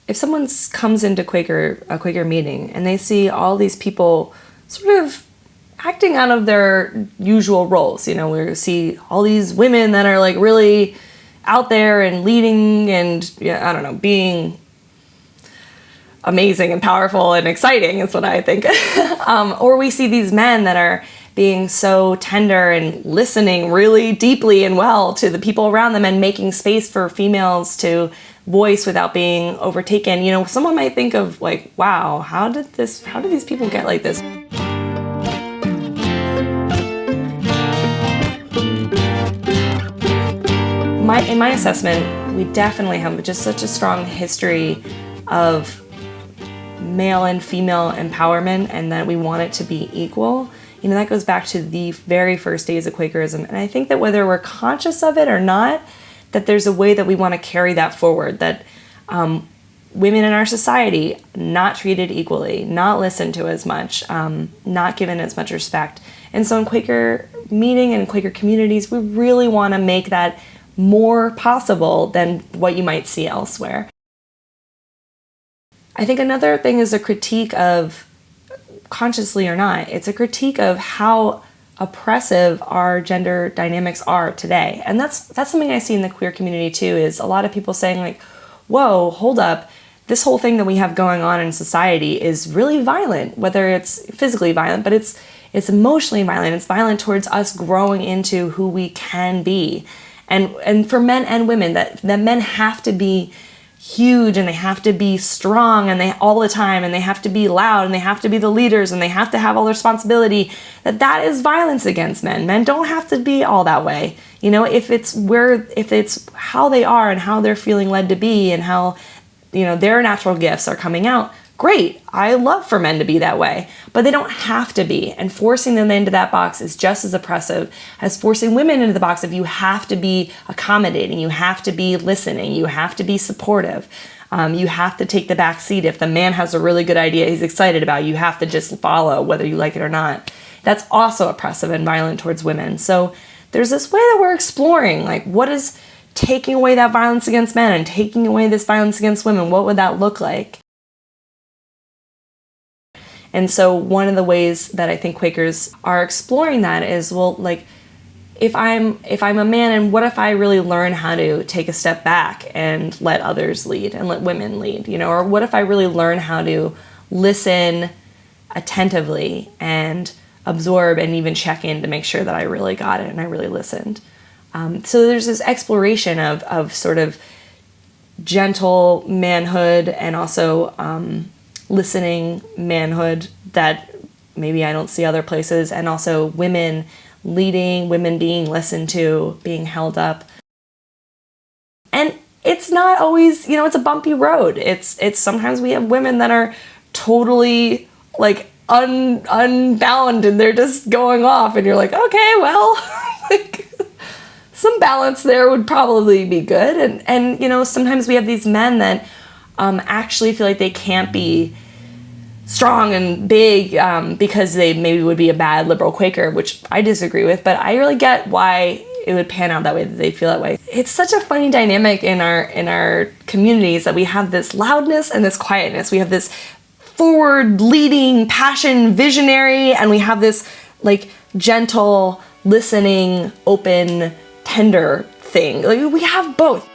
if someone comes into a Quaker meeting and they see all these people sort of acting out of their usual roles, we see all these women that are like really out there and leading and, I don't know, being amazing and powerful and exciting is what I think. Or we see these men that are being so tender and listening really deeply and well to the people around them and making space for females to voice without being overtaken. Someone might think of like, wow, how did these people get like this? In my assessment, we definitely have just such a strong history of male and female empowerment, and that we want it to be equal. That goes back to the very first days of Quakerism. And I think that whether we're conscious of it or not, that there's a way that we want to carry that forward, that women in our society not treated equally, not listened to as much, not given as much respect. And so in Quaker Meeting and Quaker communities, we really want to make that more possible than what you might see elsewhere. I think another thing is a critique of, consciously or not, it's a critique of how oppressive our gender dynamics are today. And that's something I see in the queer community too, is a lot of people saying like, whoa, hold up, this whole thing that we have going on in society is really violent, whether it's physically violent, but it's emotionally violent. It's violent towards us growing into who we can be. And for men and women, that men have to be huge and they have to be strong and they all the time, and they have to be loud and they have to be the leaders and they have to have all the responsibility, that is violence against men. Men don't have to be all that way. If it's how they are and how they're feeling led to be and how, their natural gifts are coming out, great. I love for men to be that way, but they don't have to be. And forcing them into that box is just as oppressive as forcing women into the box of you have to be accommodating, you have to be listening, you have to be supportive. You have to take the back seat. If the man has a really good idea he's excited about, you have to just follow whether you like it or not. That's also oppressive and violent towards women. So there's this way that we're exploring, like, what is taking away that violence against men and taking away this violence against women? What would that look like? And so one of the ways that I think Quakers are exploring that is, well, like, if I'm a man, and what if I really learn how to take a step back and let others lead and let women lead, or what if I really learn how to listen attentively and absorb and even check in to make sure that I really got it and I really listened. So there's this exploration of sort of gentle manhood and also listening manhood that maybe I don't see other places, and also women leading, women being listened to, being held up. And it's not always, it's a bumpy road. It's sometimes we have women that are totally like unbound and they're just going off, and you're like, okay, well, like, some balance there would probably be good. And sometimes we have these men that actually feel like they can't be strong and big because they maybe would be a bad liberal Quaker, which I disagree with, but I really get why it would pan out that way, that they feel that way. It's such a funny dynamic in our communities that we have this loudness and this quietness. We have this forward leading passion visionary, and we have this like gentle listening open tender thing. Like, we have both.